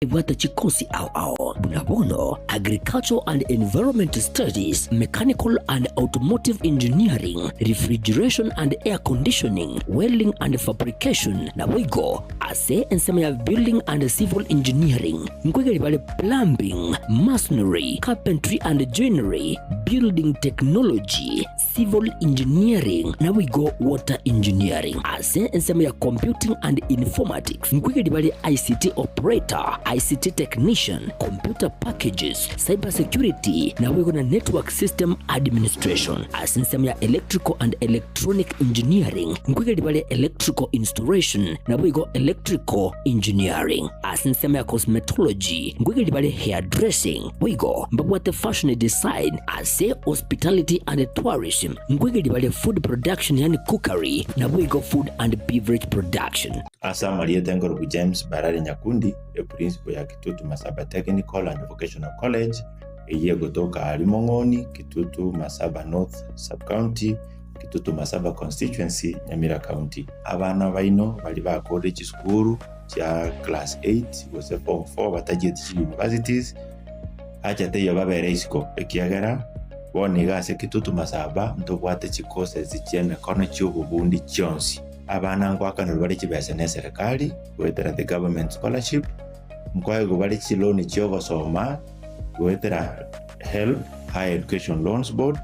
Ibwata chikosi ao bunabono agricultural and environment studies, mechanical and automotive engineering, refrigeration and air conditioning, welding and fabrication na wigo ase ensema ya building and civil engineering nkwege libale plumbing, masonry, carpentry and joinery, building technology, civil engineering na wigo water engineering ase ensema ya computing and informatics nkwege libale ICT operator, ICT technician, computer packages, cyber security na wigo na network system administration ase ensema ya electrical and electronic engineering nkwege libale electrical installation na wigo electrical engineering ase ensema ya cosmetology nkwege libale hairdressing wigo mbabwate fashion design ase hospitality and tourism nkwege libale food production yani cookery na wigo food and beverage production. Asa Marieta Ngorogu James Barari Nyakundi, a principal ya Kitutu Masaba Technical and Vocational College, eye gotoka Limongoni, Kitutu Masaba North Sub-County, Kitutu Masaba Constituency, Nyamira County. Abana baino bali ba college school ya class 8 gose form 4 batagiye universities. Acha teyo babere isiko ekiagara boniga se Kitutu Masaba ndobwate chikose zicheme kono cy'ububundi cyonsi. Abana ngwakana bali kibese ne serikali wetera the government scholarship mkwaye gubali chiloni cyogo soma wetera help higher education loans board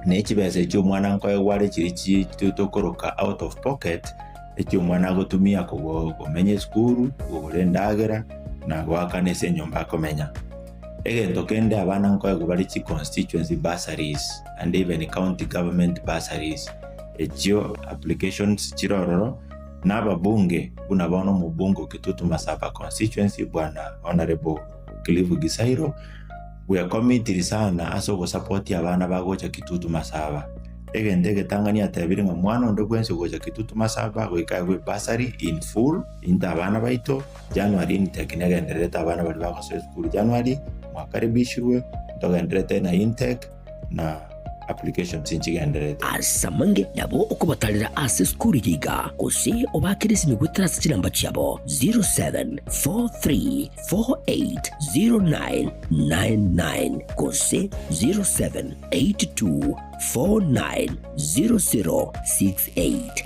ne kibese cyo mwana nkwaye wale kiri tutokoroka out of pocket ekyo mwana gotumia kumenye school gulendagera na gwakane se nyomba komenya egento kende abana nkwaye gubali chi constituency bursaries and even county government bursaries. Echio applications chirororo naba bunge bunabono mu bungo Kitutu Masaba constituency bwana honorable Clive Gisairo we are committed sana aso go support abana bagocha Kitutu Masaba egende Tanganyika tabiri nga mwana ndo gwense gocha Kitutu Masaba go ikawe basari in full inta abana baito January intake negendereta abana bali bako school January mwakaribishwe ndogendereta na intake na application sinchigendereta asamange nabo okubatalira ase skuli yiga kose obakirisi ni gutras kiramba cyabo 0743480999 kose 0782490068.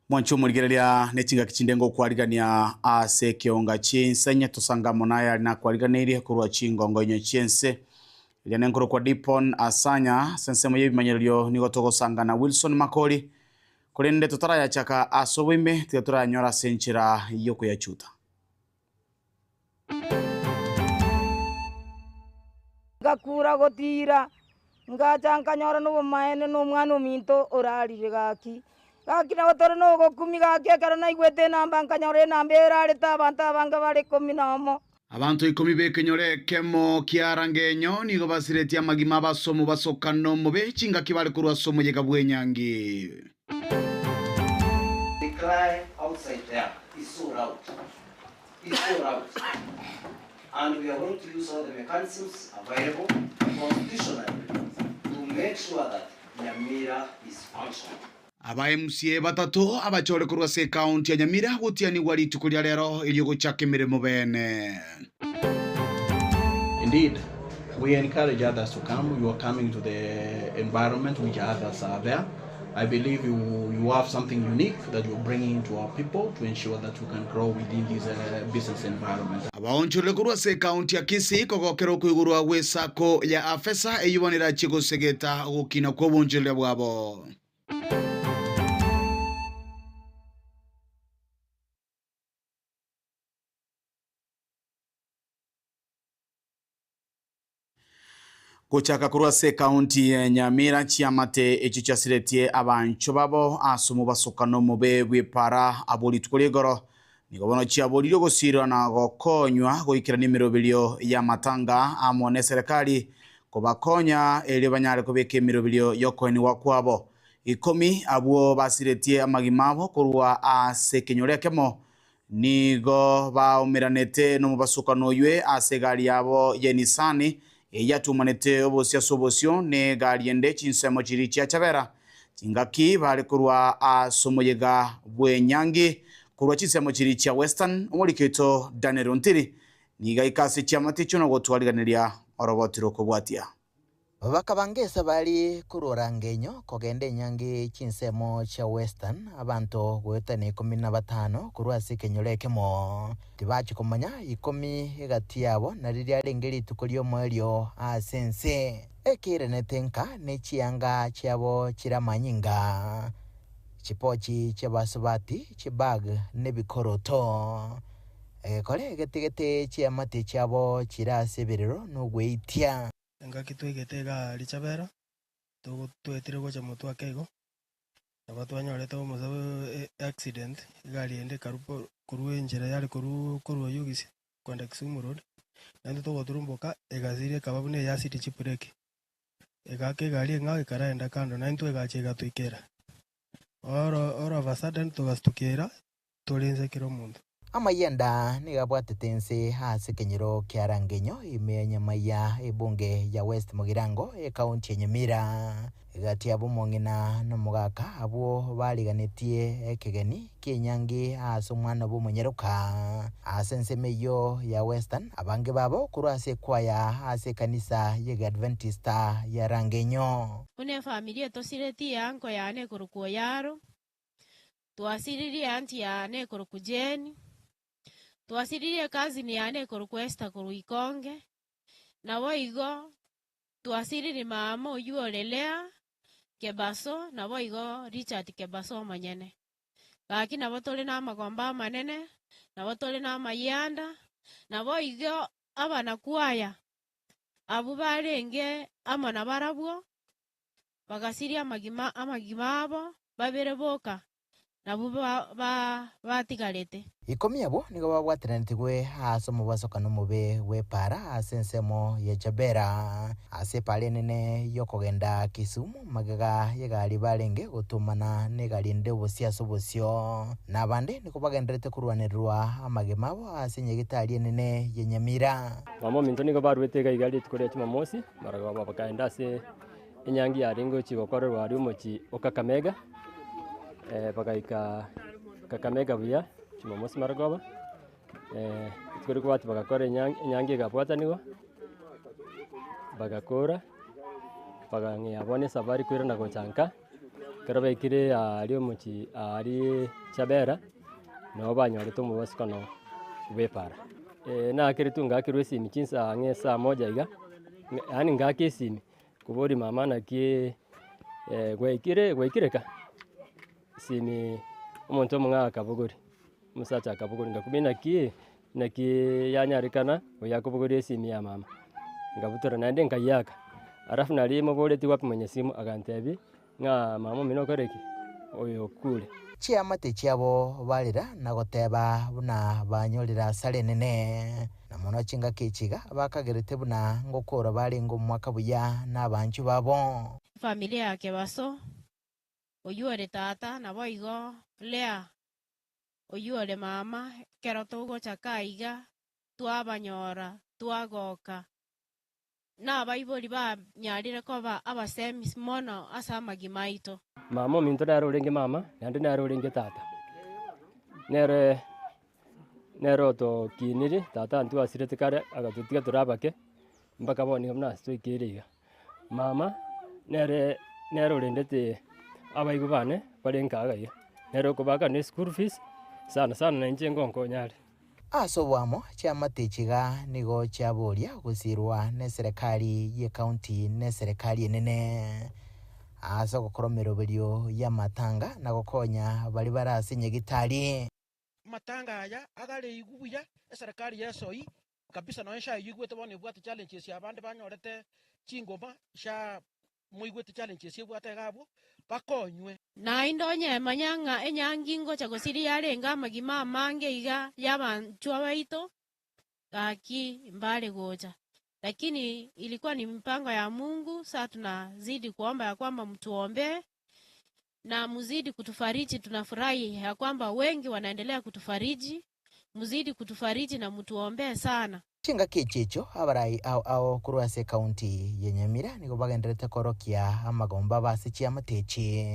Mwancho murigereria nechinga kichindengo kwarigania ase kionga chinsenya tusanga monaya na kwariganiri kurwa chingongo nyo chiense ile nenkoro kwa Dipon asanya sensemo yebimanyelyo nigo togosanga na Wilson Makori kurende tutara ya chaka asobwime tiatura nyora senchira yoko ya chuta ngakura gotira ngacanga nyora no maene no mwana minto orarire gaki gakina gotoro no gokumi gake karona igwete namba nkanyore nambera areta abantu abanga bare kominamo abantu 10 bekenyore kemo kiarangenyo nigo basiretia magima basomo basokano mubechinga kibale kurwa somo yega bwenyangi. The cry outside there is so loud. It's so loud. And we are going to use all the mechanisms available constitutionally to make sure that Nyamira is functional. Aba MCA batatu abachore kurwa se county ya Nyamira gutiani wali tukulia lero iliyo chake miremo bene. Indeed, we encourage others to come. You are coming to the environment which others are there. I believe you have something unique that you're bringing to our people to ensure that we can grow within this business environment. Abaonchole kurwa se county ya Kisii kokokero kuigurwa wesako ya afesa eyibonera chiko segeta gukina ko bonjole bwabo. Kuchaka kurwa se county ya Nyamira chiamate echo chasiretie abancho babo asumu basokano mube wipara aboli tukuligoro nigobono chiaboririo gosirwa na gokonywa goikira nimirobirio ya matanga amone serikali kobakonya eri banyare kubeka emirobirio yokoeni wakwabo 10 abwo basiretie amagimabo korwa ase kenyore kemo nigo baumiranete no mubasukano ywe ase gari yabo yenisani yatumanete obosia sobosio ne gari ende chinsemo chiri chia chabera chingaki bari kurwa asomoyega bwenyangi kurwa chinsemo chiri chia western omoriketo Daniel Ontiri niga ikase chia maticho no gotwariganiria orobotiro kobwatia bakabangesa bali kurora ngenyo kogende nyangi chinsemo cha western abantu gwetane 15 kurwa sikenyolekemo tibachi kumanya 10 egati yabo na riria rengeri tukolio mwerio asense ekire netenka nechianga chabo chiramanyinga chipochi chabasubati chibag nebikoroto kole getegete chiamate chabo chirasebiriro no gweitia ngaki twigete richabera twetire gocha mutwa kego aba twanyorete umuzabu accident gari ende karupo kurwe njira yari kurwa yugisi kwenda Kisumu road nandi to turumboka egazire kababune ya city chipureki egake gari ngawe karaenda kando na ntwe gachega twikera ora vasadan tugastukera tulinze kiro mundu amayenda nigabwatetense hase kenyero kiarangenyo imenya maya ebunge ya West Mugirango county ya Nyamira gati abo mongina no mugaka abo baliganetie ekegeni kinyangi ase mwana bo munyeruka asense meyo ya Western abange babo kurase kwaya ase kanisa ye Adventista ya Rangenyo une familia tosireti anko yane kuruko yaro tuasiriri anti yane kurukujeni tuasiririe kazi ni ane kurukwesta kuruikonge na woigo tuasiriri mama uyuolelea kebaso na woigo Richard kebaso manyene gaki na botole na magomba manene na botole na mayanda na woigo abana kuaya abu barenge amana barabwo bagasiria amagimabo babireboka nabu batigarete 10 abo nigo babwatiranitwe hase mubasokano mube wepara asensemo ya Jabera ase pale nene yokogenda Kisumu magaga yegali barenge gutumana negali ndebo sobosio nabande niko bagenderete kurwanirwa amagemabo ase nyegitari nene ya Nyamira mamo minto niko barwete gaigali tukore Jumamosi maraga babakaenda ase inyangi yaringo chigokorerwa ari umuchi okakamega bagaika Kakamega buya Jumamosi maragoba tukuri ko bati bagakora inyangi gabwatanigo bagakora bagangi abone sabari kwira na gochanka karabe kire ari umuchi ari Chabera no banyore to mubasukano bepara na kire tunga kirwesi michinsa ngesa moja iga yani ngakesimi kubori mama na kie gwekire ka simi umuntu mwa akabuguri musacha akabuguri ngakubina ki yanyarikana oyakubuguri simi ya mama ngabutora nande nkayaka arafu nali muboleti wapi mwenye simu agantebi nga mama minokoreki oyo kule chiamate chiabo balira na goteba buna banyorira sale nene na mono chinga kichiga bakagerete buna ngokora bali ngo mwaka buya nabanju babo familia yake baso oyuore tata na boigo lea oyuore mama kero tugo chakaiga twabanyora twagoka na baiboli ba nyarire koba abasemis mono asa magimaito mama minto daro renge mama nande naro renge tata nero to kiniri tata antu asirete kare agatutika turabake mpaka boni hamna stoikiriga mama nero rendete abaigo bane barenkaga yo nero kubaka ne school fees sana na njengo nkonyari asobwamo chiamatichiga nigo chaboria gusirwa ne serikali ye county ne serikali nene aso gokoromero berio ya matanga na gokonya bali barasinye gitari matanga aya agare igubuya serikali yesoi kabisa no nsha yigwete bone bwate challenges ya bande banyorete chingoma sha muigwete challenges yebwate gabo bakonywe na indonye manyanga enyangingo chagosiri yarenga magima mange iga yabanchwa baito gaki mbale goja, lakini ilikuwa ni mpango ya Mungu. Sasa tunazidi kuomba ya kwamba mtuombe na muzidi kutufariji. Tunafurahi ya kwamba wengi wanaendelea kutufariji, muzidi kutufariji na mtuombee sana. Chinga kichicho abarai ao kurwase county ya Nyamira nigo bagenderete korokia amagomba basichi amatechi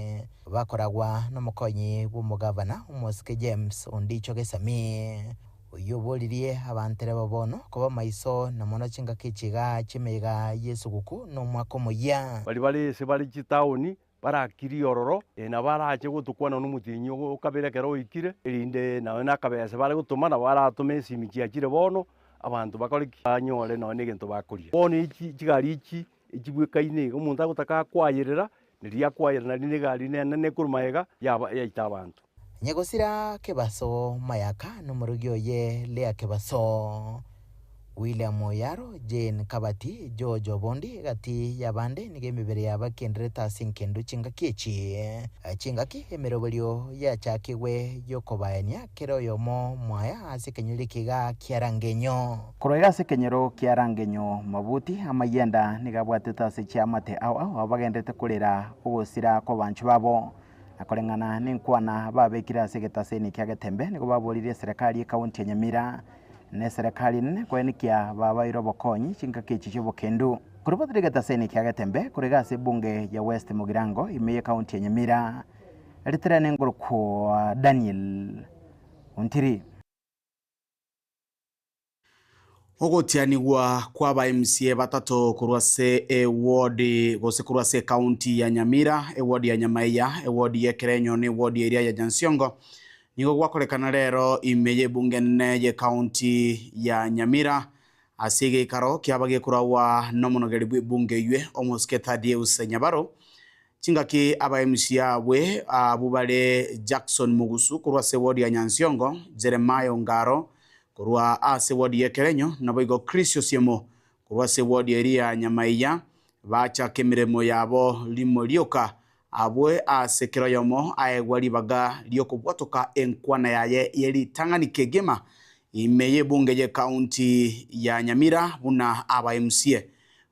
bakoragwa n'umukonyi w'umugavana Umosike James Ondicho Gesami uyoboririe abantere babono kuba maiso na mono chinga kichiga chimega Yesu guku no mwako moya bali sebali chitaoni barakiri ororo na baraje gutukwana n'umutinyo ukaberekero ikire irinde nawe nakabese bari gutumana baratume simikia kire bono abantu bakore anyore no negento bakuria bono iki kigari iki ikibwekaine umuntu agutaka kwayirira niria kwayirira ni gari nene kurumaega yaita abantu nyegosira kebaso mayaka n'umurugyo ye Lea Kebaso William Oyaro Jane Kabati Jojo Bondi gati yabande nigemibere yabakendereta sinkendu chinga kichi chingaki emerobelio yachakiwe yokobayania kero yomo mwaya asikenyulikiga kiarangenyo Kuroiga sekenyero kiarangenyo mabuti amayenda nigabwateta sechiamate au abagendete kurira ugusira ko banchu babo akorengana ninkwana babekira segetaseni kyagetembe nigo baburirie serikali kaunti ya Nyamira ne serikali nne kwenikia baba irobokonyi chinga kichi chobokendu kurubadiriga taseni kyagetembe kuriga se bunge ya West Mugirango imeye kaunti ya Nyamira ritrene ngoro kwa Daniel Untiri Ogotianigwa kwa ba MCA batatu kurwase ward gose kurwase county ya Nyamira ward ya Nyamaiya ward ya Kerenyo ne ward area ya Jansiongo nigo gwakorekana rero imeye bunge nne ye county ya Nyamira asige ikaro kyabage kurawa nomonogeri bunge ywe Omosike Thaddeus Nyabaro chingaki aba MCA we abubale Jackson Mugusu kurwase ward ya Nyansiongo Jeremiah Ngaro kurwa ase ward ya Kerenyo naboigo Christian Siemo kurwase ward area Nyamaiya bacha kemiremo yabo limo lioka abwe asekero yomo aegwali baga lioko bwatoka enkwana yaye yeli tangani kegema imeye bunge ye county ya Nyamira buna aba MCA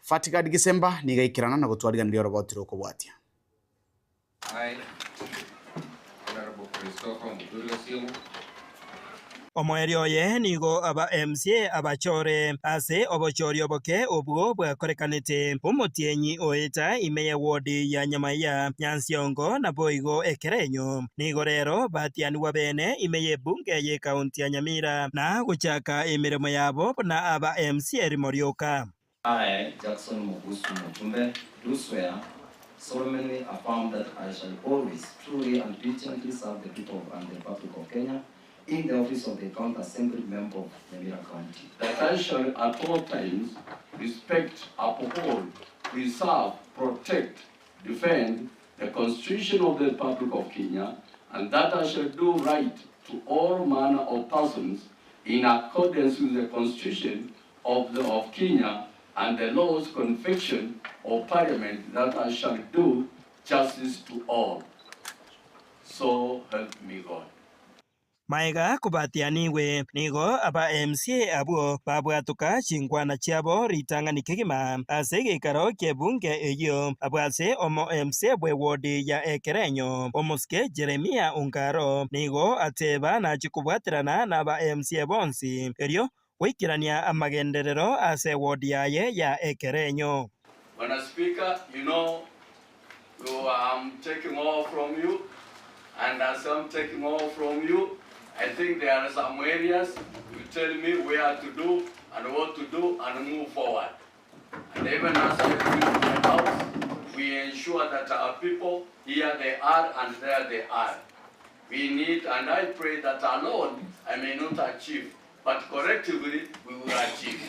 Fatika Disemba nigaikirana na gutwariganira ndio robotiro ko bwatia Omoerio ye nigo aba MCA abachore ase obochori oboke obwo bwakorekanete omotienyi oeta imeye wodi ya Nyamaiya Nyansiongo na boigo Ekerenyo nigo rero batianiwa bene imeye bunge ye kaunti ya Nyamira na guchaka emiremo yabo na aba MCA rimorioka. I, Jackson Mugusu Mutumbe, do swear solemnly affirm that I shall always truly and diligently serve the people and the Republic of Kenya in the office of the County Assembly Member of Nyamira County. That I shall at all times respect, uphold, preserve, protect, defend the Constitution of the Republic of Kenya, and that I shall do right to all manner of persons in accordance with the Constitution of Kenya and the laws conviction of Parliament, that I shall do justice to all. So help me God. Maiga kubatianiwe nigo aba MCA abo babwatuka chingwana chiabo ritangani kigima asege karo kebunge eyo abwase omo MCA bwe wodi ya Ekerenyo Omosike Jeremiah Ungaro nigo ateba na chikubwatirana na aba MCA bonsi erio wikirania amagenderero ase wodi yaye ya Ekerenyo. When Speaker, you know, I'm taking off from you, and as I'm taking off from you, I think there are some areas you tell me where to do and what to do and move forward. And even as I do in my house, we ensure that our people, here they are and there they are. We need, and I pray that alone I may not achieve, but collectively we will achieve.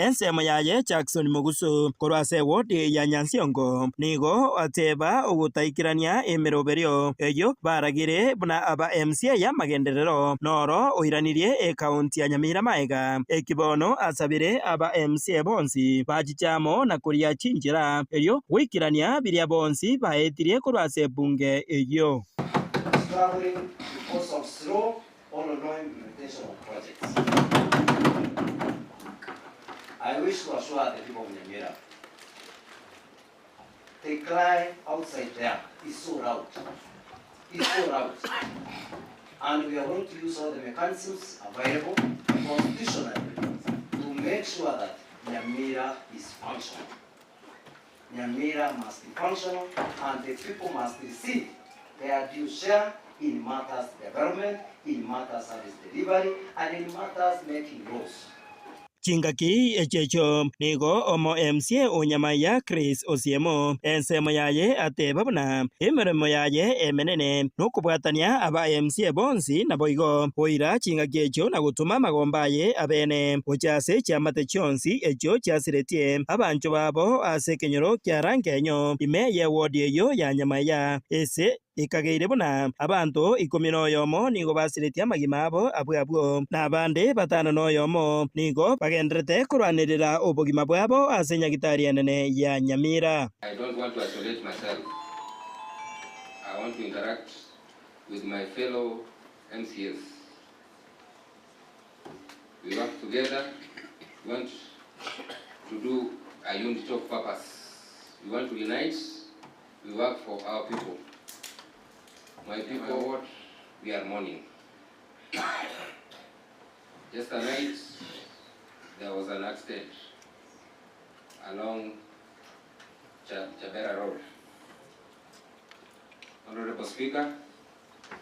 ensemo yaye Jackson Mugusu korwase wodi ya Nyansiongo nigo ateba ugutaikirania emeroberio eyo baragire buna aba MCA ya magenderero noro oiranirie county ya Nyamira Maega ekibono asabire aba MCA bonsi bajichamo na kuria chinjira eyo wikirania biria bonsi baetirie korwase bunge eyo struggling because of slow or no implementation of projects. I wish to assure the people of Nyamira, the cry outside there is so loud. It's so loud. And we are going to use all the mechanisms available constitutionally to make sure that Nyamira is functional. Nyamira must be functional and the people must receive their due share in matters development, in matters service delivery, and in matters making laws. Chingaki echecho nigo omo MCA onyamaya Chris Osiemo ensemo yaye atebabuna emeremo yaye emenene nokubwatania aba MCA bonsi na boigo oira chingaki echo na gutuma magombaye abene ochase chamate chonsi echo chasiretie abancho babo asekenyoro kyarangenyo imeye wodi eyo ya nyamaya ese ikageire buna abantu 11 nigo basiretia magima abo abwabwo na bande batano noyomo nigo bagendrete kurwanirira obugima bwabo asenya gitari enene ya Nyamira. I don't want to isolate myself. I want to interact with my fellow MCS. We work together. We want to do a unit of purpose. We want to unite. We work for our people. My people, we are mourning. Yesterday night, there was an accident along Chabera Road. Honorable Speaker,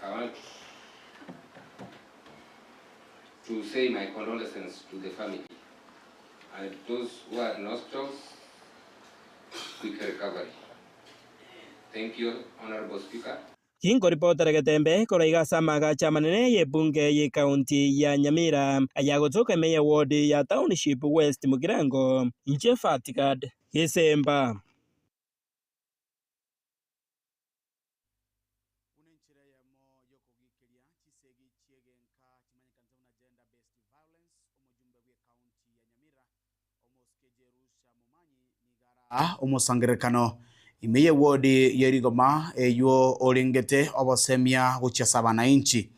I want to say my condolences to the family and those who are in hospitals, quick recovery. Thank you, Honorable Speaker. Kingo reporter Gatembe koraiga samaga chamanene ye bunge ye county ya Nyamira ayagotoka meya ward ya Township West Mugirango inche Fatigad Yesemba. Umusangirekano imeye wodi yerigoma eyo oringete obosemia guchasa bananchi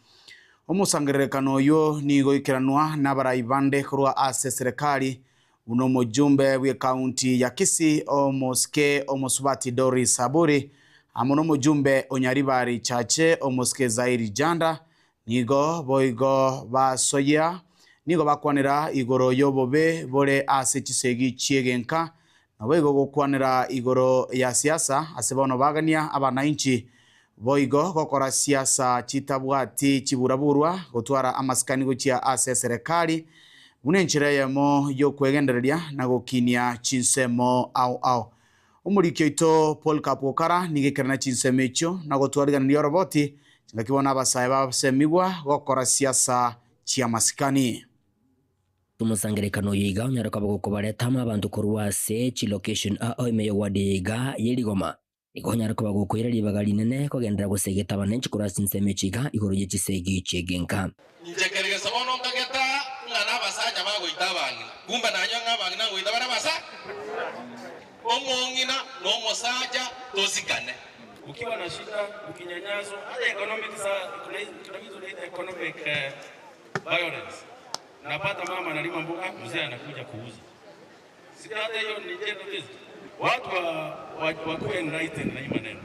umusangirekano yo nigo ikiranwa n'abarayibande kurwa ase serikali uno mujumbe we county ya Kisii omoske omosubati Doris Saburi amono mujumbe onyaribari chache omoske Zairi Janda nigo boigo basoya nigo bakwanira igoro yobobe bore ase chisegi chiegenka Wego gukwanira igoro ya siasa asebono bagania abananchi boigo gokora siasa chitabwati chiburaburwa gutwara amaskani guchia ase serikali bunenchire yemo yo kwegendereria na gukinia chinsemo au umurikyo ito Paul Kapokara nigekerana chinsemecho na gutwariganira roboti ngakibona abasaye basemigwa gokora siasa chia maskani Umusangirekano yiga onyaruka bagukobaretama abantu kurwase chi location a imeyo wadiga yerigoma iko nyaruka bagukoira libaga linene kogendera gusegeta banenchi kurasi nsemechiga igoro yichisegi chegenka njekerege sabono ngageta ngana basaja bagoitabanga kumba nanyo ngabanga nangoitabana basa omongina no mosaja tozikane ukiwa na shida ukinyanyazo hata economic tunaita economic violence. Napata mama analima mboga, mzee anakuja kuuza. Sika hata hiyo ni gender based. Watu wakuwe enlightened na hii maneno.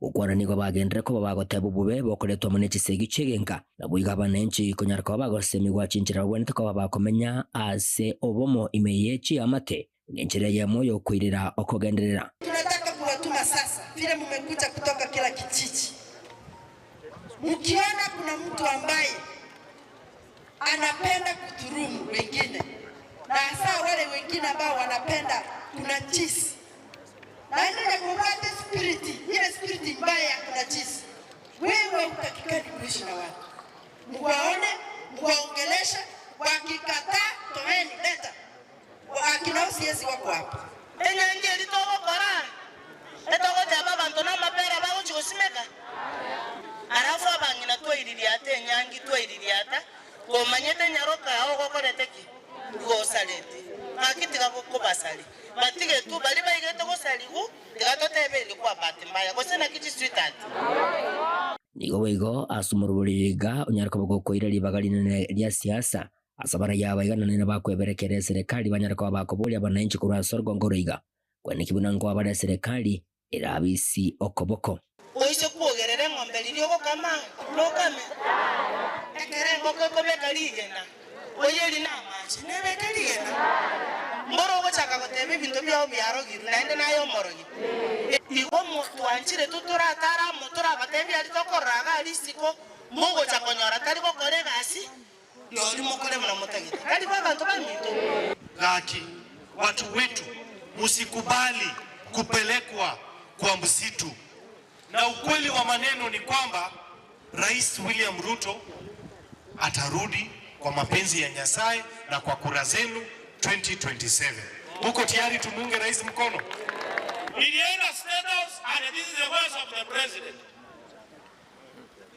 Ukwana niko bagendere ko babagoteba bube bokoretwa munechi segi chegenka na buiga banenchi konyarka bagosemigwa chinchira bwente ko bakomenya ase obomo imeyechi amate nyenchire ya moyo kuirira okogenderera. Tunataka kuwatuma sasa vile mmekuja kutoka kila kijiji. Mkiona kuna mtu ambaye anapenda kuturumu wengine na hasa wale wengine ambao wanapenda kuna chisi na ile kumwate spirit mbaya ya kuna chisi, wewe utakikani kuishi na watu, muwaone, muwaongelesha, wakikataa toeni leta, viongozi wako hapa. Enyange litogo kora. Etogo taba bantu na mapera bago chikosimeka. Arafu abangina to iririate enyangi to iririata. Ko manyete nyaroka aho kokoreteki. Go salete. Akitika ko basali. Batige tu bali baigete ko saligu. Tigatotebe ilikuwa bahati mbaya. Kwa sina kichi street art. Nigo asumururiga onyaruka boko ira libagali nene lya siasa asabara yaba igana nene bakweberekere serikali banyaruka bakobolia bananchi kurwa sorgo ngoroiga kwani kibuna ngo abada serikali irabisi okoboko oise kuogerere ng'ombe lilio kama lokame ekere ngoko kobekaliyena oye lina amachi nebekaliyena mboro gochaka gotebe bintu byao byarogirwe naende nayo morogi igo muntu anchire tuturatara mutura batebi ali tokoraga alisiko mungo chakonyora tari gokore gasi yori mukore mna mutagita kali bantu baminto gaki watu wetu musikubali kupelekwa kwa msitu. Na ukweli wa maneno ni kwamba Rais William Ruto atarudi kwa mapenzi ya Nyasaye na kwa kura zenu 2027. Muko tayari tumunge rais mkono? Nilienda State House and this is the voice of the president.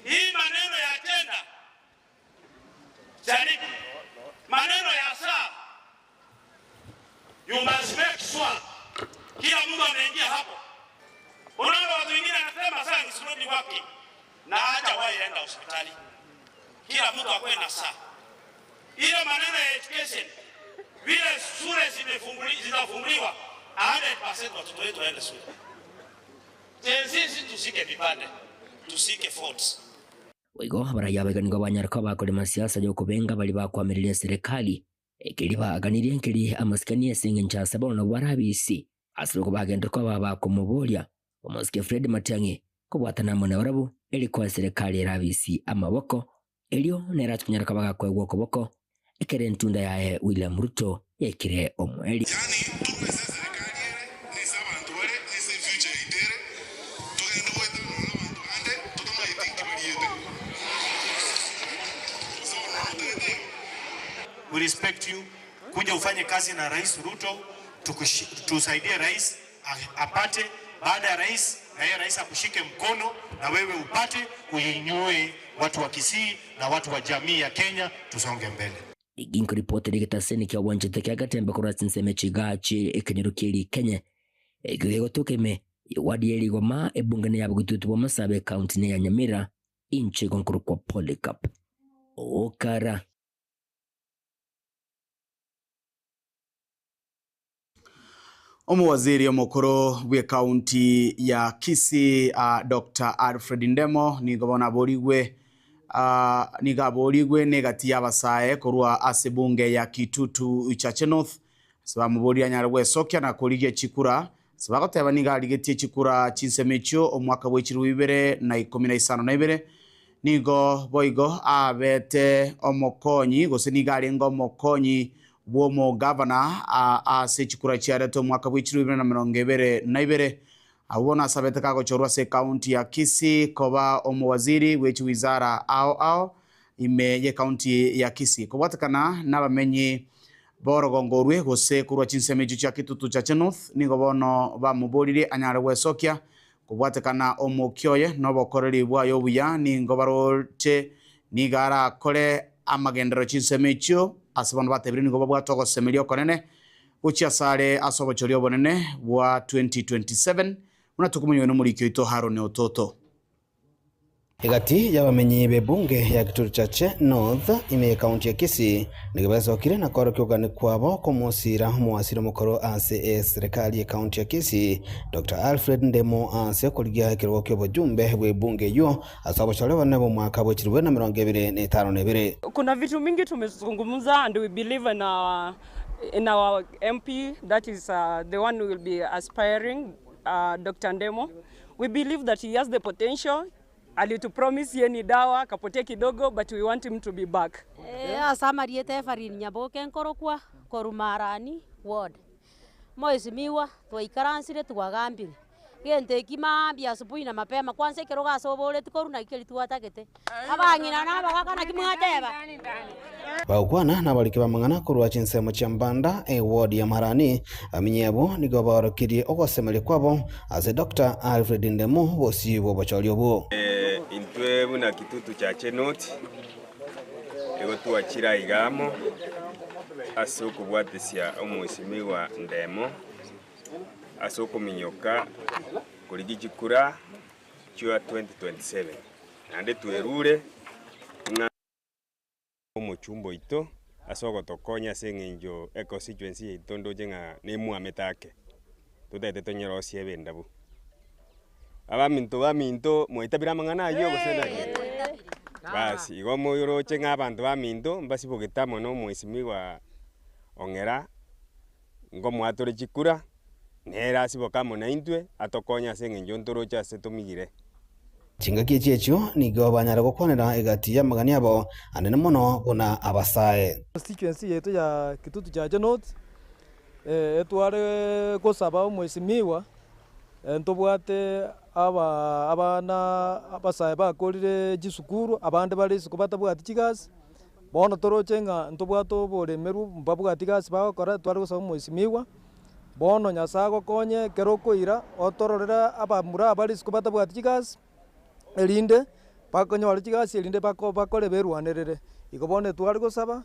Hii maneno ya tenda Shariki, maneno ya saa, you must make sure kila mtu anaingia hapo. Unaona watu wengine anasema saa is not working na haja waenda hospitali. Kila mtu akwe na saa. Ile maneno ya education, vile shule zinafunguliwa 100% watoto wetu waende shule. Sisi tusike vipande, tusike forts. Wigo barayaba ngo banyaruka bakore masiasa yo kubenga bali bakwamiriye serikali ekiri baganiriye nkiri amasikaniye singe nchasa bono barabisi asiro bagenda ko baba kumubolia omusike Fred Matiang'i kubwatana mona barabu eli kwa serikali rabisi amaboko elio nera tunyaraka bagakwegwa okoboko ekere ntunda yae William Ruto yekire omweli We respect you. Kuja ufanye kazi na Rais Ruto, tusaidie rais apate, baada ya rais na yeye rais akushike mkono na wewe upate kuinyue watu wa Kisii na watu wa jamii ya Kenya, tusonge mbele. Iginko ripoti ligitaseni kia wanjete kia gatembe kurati nseme chigachi ekenyerukiri Kenya egego tokeme wadi eligoma ebungane yabo gututu bo Masabe county ne ya Nyamira inche konkuru kwa Polycarp Okara. Omuwaziri omukuru bwe county ya Kisii Dr. Alfred Ndemo nigobona boligwe negati yabasaye kurwa asebunge ya Kitutu Chache North sibamubolia nyarwe sokya na kulige chikura sibagoteba nigaligeti chikura chinsemecho omwaka bw'echiru 2012 nigo boigo abete omokonyi gose nigalengo omokonyi bwomo governor ase chikura chiareto mwaka bw'echiru 2022 abona sabete kago chorwa se county ya Kisii koba omuwaziri wechi wizara ao ime ye county ya Kisii kobatakana nabamenyi borogongorwe gose kurwa chinsemejo cha Kitutu Chache North nigo bono bamubolire anyare wesokya kubwatekana omukyoye nobokoreri bwayo buya ningo baroche nigara kore amagendero chinsemejo asabano batebire nigo babwatogo semelio konene uchi asare asobochorio bonene bwa 2027 unatukumunyo no murikyo ito Harone Ototo. Igati y'abamenyi b'ebunge ya Kitutu Chache North ime county ya Kisii nigabazokire na koro kyogane kwabo komusira muwasiro mukoro ase serikali ya county ya Kisii Dr. Alfred Ndemo ase kuligia kirwo ky'obujumbe bw'ebunge yo asabocholewa nabo mwaka wa 2025. Kuna vitu mingi tumezungumza and we believe in our MP that is the one who will be aspiring Dr. Ndemo. We believe that he has the potential. Alitupromise yeni dawa kapotea kidogo but we want him to be back. Asamariete farini nyaboke nkorokwa korumarani ward. Moisimiwa twaikaransire twagambire. gente kima bia asubuhi na mapema kwanza kiroga sobole tukoruna ikeli tuwatakete abangina na bagakana kimwateba baukwana na balikiba mangana kurwa chinsemo cha Mbanda ward ya Marani aminyebo nigo barokirie ogosemele kwabo as Dr. Alfred Ndemo bosi bobacholio bo intwe buna kitutu cha Chenoti ego tuachira igamo asoko bwatesia omwesimiwa Ndemo asoko minyoka kuligijikura chua 2027 ande tuerure nga omuchumbo ito asoko tokonya sengenjo constituency itondo jenga nemu ametake tutete tonyero siebenda bu abaminto moitabira mangana yo gosena basi igo moyoro chenga abantu baminto mbasi bogitamo no mwesimiwa ongera ngo mwatore chikura nera sibokamo na intwe atokonya sengenjo ntorocha setomigire chingaki checho nigo banyara gukonera igati ya magani abo anene muno bona abasae constituency yetu ya kitutu cha Chenoti etware gusaba mwesimiwa ntobwate abana abasae bakorire gisukuru abande bari sikubata bwati kigasi bono torochenga ntobwato boremeru mbabwati gasi bakora tware gusaba mwesimiwa bono nyasago konye kerokoira otororera abamura abari sikubata bwati kigasi elinde bakonyora kigasi elinde bakore berwanerere igobone twari gusaba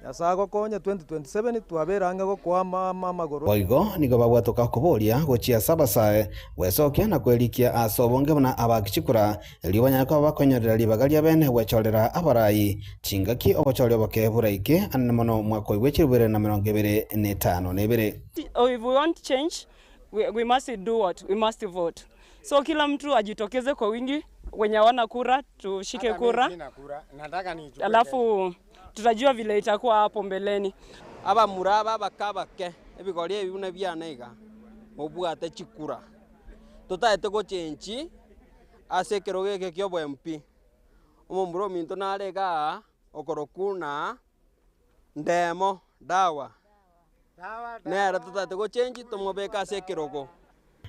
nyasago konye 2027 twaberanga go kwa magoro boigo nigo babwatoka kuboria gochia sabasae wesokia na kwelikia asobonge bana abakichikura libanya ko bakonyorera libagalia bene wechorera abarai chingaki obochorero boke buraike anne mono mwako wechirwere na 25 nebere. If we want change we must do what? We must vote. So kila mtu ajitokeze kwa wingi, wenye wana kura tushike kura. Alafu tutajua vile itakuwa hapo mbeleni. Aba muraba bakabake ebigorie bibune byanega mobwate chikura totaete go chenchi ase kerogeke kyo MP omomburo minto narega okorokuna Ndemo dawa nera totaete go chenchi tomobeka ase kerogo.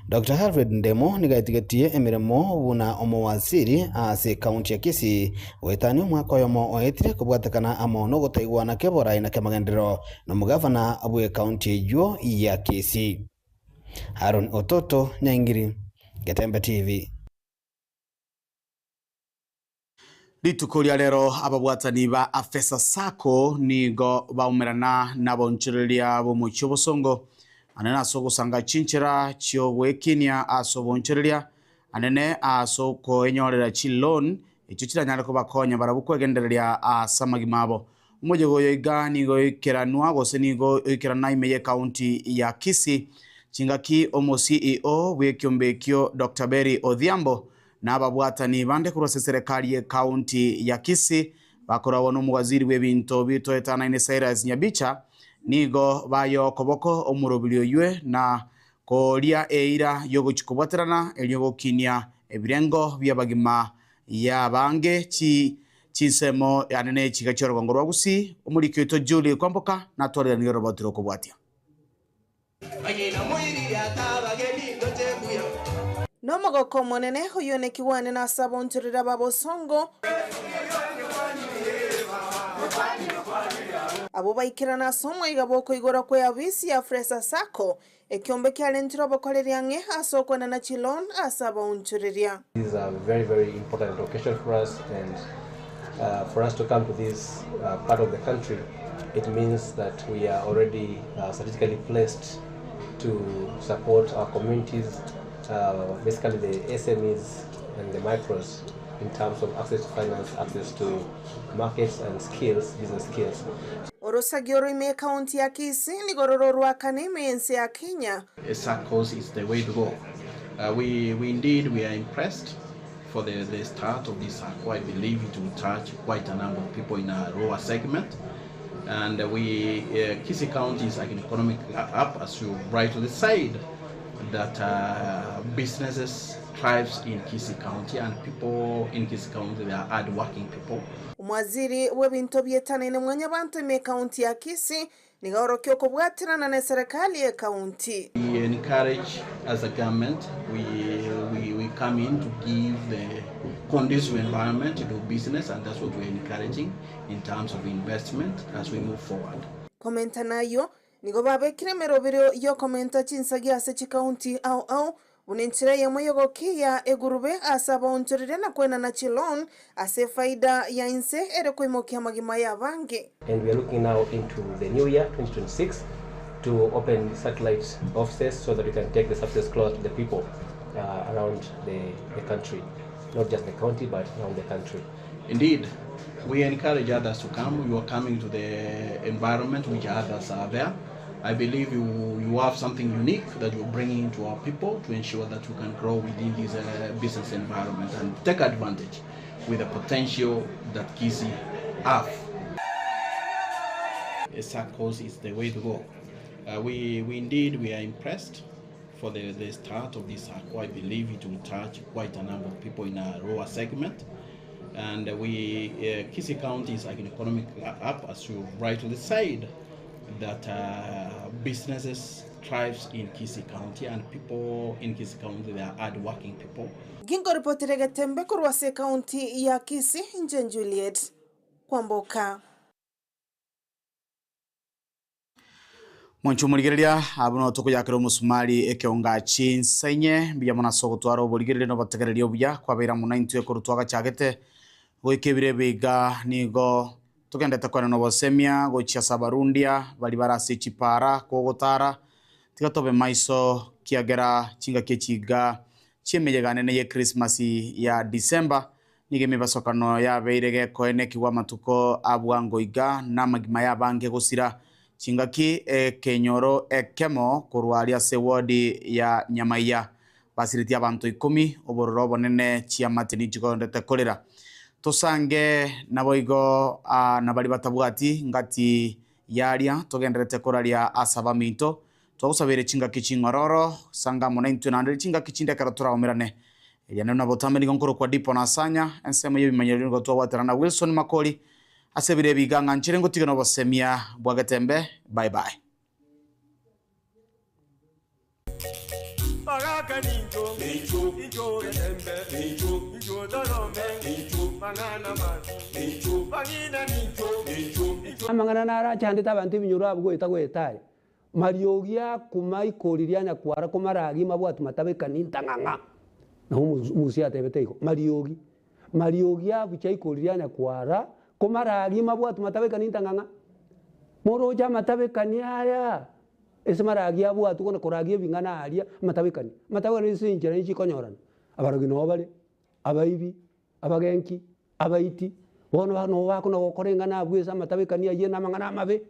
Dr. Alfred Ndemo nigaitigetie emiremo buna omowaziri ase kaunti ya Kisii wetani mwaka yomo oetire kubwatakana amono gutaigwana kebora ina kemagendero no mugavana abwe kaunti yo ya Kisii. Haron Ototo, Nyangiri, Gatembe TV. Litukuria lero ababwatani ba Afesa Sacco nigo baumerana nabonchereria bo mucho bosongo anene aso gusanga chinchira chio gwekinia aso bonchereria anene aso ko enyorera chilon icho kiranyara ko bakonya barabukwegendereria asamagimabo umoje goyo igani go ikiranwa gose nigo ikirana imeye county ya Kisii chingaki omo CEO wekyombekyo Dr. Berry Odhiambo na ababwatani bande kurose serikali ya county ya Kisii bakorawo no muwaziri webinto bitoetana ine Cyrus Nyabicha nigo bayo koboko omurobilio ywe na kolia eira yogo chikobwaterana elyogo kinia ebirengo byabagima ya bange chinsemo yanene chigachoro gongorwa gusi omurikyo to Julie kwamboka na twalira ni robotiro kubwatia no mogoko monene hoyone kiwane na sabonturira babosongo abo baikirana somo igaboko igora kwe abisi ya Afesa Sacco ekyombe kyalentiro bakoleria nge asokona na chilon asaba unchuriria. This is a very important occasion for us, and for us to come to this part of the country, it means that we are already strategically placed to support our communities, basically the SMEs and the micros, in terms of access to finance, access to markets and skills, business skills. Orosagioro ime county ya Kisii ni gororo rwa kaneme ense ya Kenya. SACCOs is the way to go. We are impressed for the start of this SACCO. I believe it will touch quite a number of people in a lower segment. And Kisii County is like an economic hub, as you rightly said, that businesses thrives in Kisii County, and people in Kisii County, they are hard-working people. Umwaziri webinto byetane ne mwanya bantu me county ya Kisii nigaorokio kubwatirana na serikali ya kaunti. We encourage as a government, we come in to give the conducive environment to do business, and that's what we're encouraging in terms of investment as we move forward. Komenta nayo nigo babekire merobero yo komenta chinsagia ase chikaunti au unenchira ya moyogokia egurube asaba onchorire na kwena na Chilon ase faida ya inse ere kuimokia magima ya bange. And we are looking now into the new year 2026 to open satellite offices so that we can take the services close to the people around the country, not just the county but around the country. Indeed, we encourage others to come. You are coming to the environment which others are there. I believe you have something unique that you're bringing to our people to ensure that we can grow within this business environment and take advantage with the potential that Kisii have. SACCOs is the way to go. We are impressed for the start of this SACCO. I believe it will touch quite a number of people in a rural segment. And Kisii County is like an economic hub, as you rightly said, that businesses thrives in Kisii County, and people in Kisii County, they are hard-working people. Gingo ripotire Gatembe kurwase County ya Kisii, Njen Juliet Kwamboka. Mwanchumurigereria abuno tukuyakira musumari ekeonga chinsenye biya muna sogotwaro burigereria no bategereria obuya kwabera muna intwe kurutwaga chagete goikebire biga nigo tugendete kwana no bosemia gochia sabarundia bali barase chipara kogotara tigatobe maiso kiagera chinga kechiga chimeyegane ne ye Christmas ya December nigeme basokano ya beirege koene kiwa matuko abwangoiga na magima ya bange gosira chingaki kenyoro ekemo kurwaria se wodi ya Nyamaiya basiriti abantu 10 obororo bonene chiamatini chigondete kolera tusange naboigo nabali batabwati ngati yaria tugenderete koraria asaba minto twagusabire chingaki chingororo sanga mona intwe nandire chingaki chindekara turaomerane yana na botambe ngonkoro kwa dipo na sanya ensemo yebimanyerero ngo twagwaterana Wilson Makoli asebire biganga nchirengo tigano bosemia bwagatembe. Bye bye. Amangana nara chande tabantu binyoro abwo itagwetare mariogia kumaikoriria nyakwara kumaragi mabwatu matabeka nintanganga na musia tebeteko mariogia buchaikoriria nyakwara kumaragi mabwatu matabeka nintanganga moroja matabeka ni aya ese maragi abwatu kona koragi bingana aria matabeka ni sinjira nchi konyorana abarogi no bale abaibi abagenki abaiti bono bano bako no gokorengana abwesa matabeka ni aye namangana amabe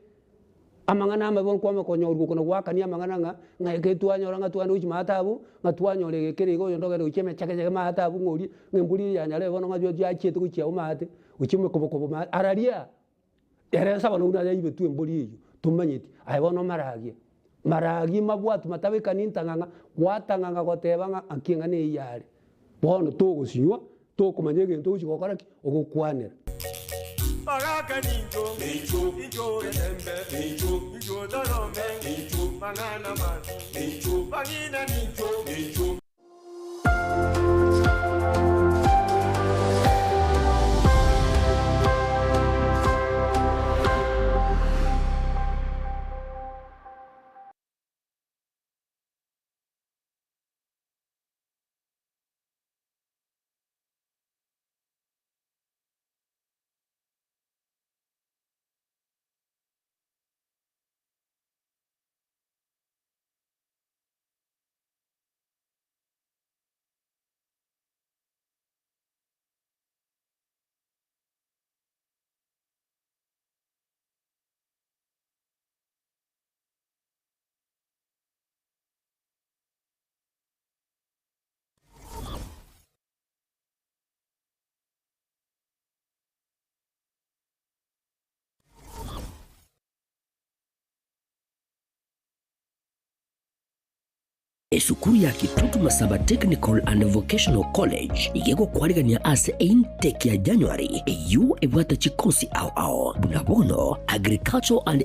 kwa makonyorwa kono gwakania amangana ngake twanyora ngatwana uchi matabu ngatwanyore gekere go ndogere ucheme chake matabu ngori ngemburi yanyale bono ngajyo yachiete kuchia umate uchime kobokobo araria ere sabano una yibe tu embori iyo tumanyiti ayibono maragi mabwatu matabeka nintanganga gwatanganga gotebanga akinga ne yare bono tugusinywa tukumanye gento uchi gokoraki ogukwanira Bagaka ninjo ninjo darome mangana man bangina ninjo Esukuru ya Kitutu Masaba Technical and Vocational College igego kwarigania ase intake ya January eyu ebwata chikosi au bunabono agriculture and